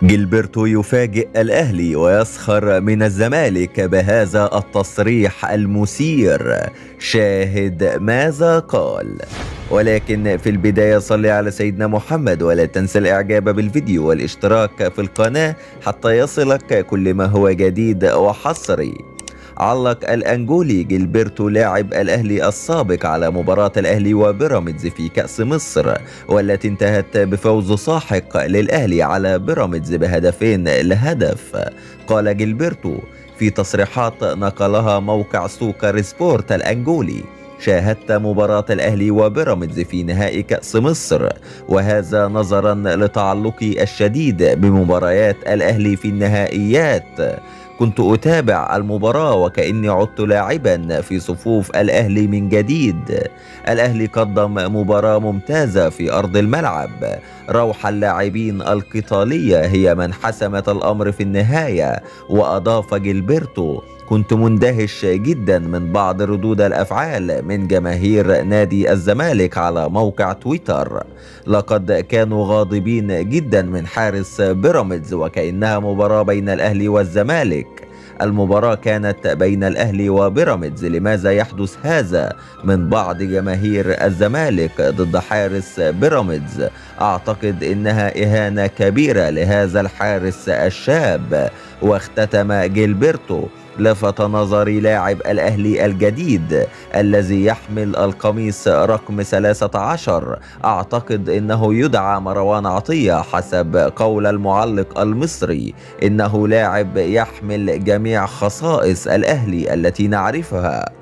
جilberto يفاجئ الأهلي ويسخر من الزمالك بهذا التصريح المثير. شاهد ماذا قال. ولكن في البداية صل على سيدنا محمد ولا تنسى الإعجاب بالفيديو والاشتراك في القناة حتى يصلك كل ما هو جديد وحصري. علق الأنجولي جilberto لاعب الأهلي السابق على مباراة الأهلي وبيراميدز في كأس مصر، والتي انتهت بفوز ساحق للأهلي على بيراميدز ب2-0. قال جilberto في تصريحات نقلها موقع سوكر سبورت الأنجولي: شاهدت مباراة الأهلي وبيراميدز في نهائي كأس مصر، وهذا نظرا لتعلقي الشديد بمباريات الأهلي في النهائيات. كنت أتابع المباراة وكأني عدت لاعبا في صفوف الأهلي من جديد. الأهلي قدم مباراة ممتازة في أرض الملعب. روح اللاعبين القتالية هي من حسمت الأمر في النهاية. وأضاف جilberto: كنت مندهش جدا من بعض ردود الأفعال من جماهير نادي الزمالك على موقع تويتر. لقد كانوا غاضبين جدا من حارس بيراميدز وكأنها مباراة بين الأهلي والزمالك. المباراة كانت بين الأهلي وبيراميدز، لماذا يحدث هذا من بعض جماهير الزمالك ضد حارس بيراميدز؟ أعتقد إنها إهانة كبيرة لهذا الحارس الشاب. واختتم جilberto: لفت نظري لاعب الأهلي الجديد الذي يحمل القميص رقم 13. أعتقد إنه يدعى مروان عطية حسب قول المعلق المصري. إنه لاعب يحمل جميع خصائص الأهلي التي نعرفها.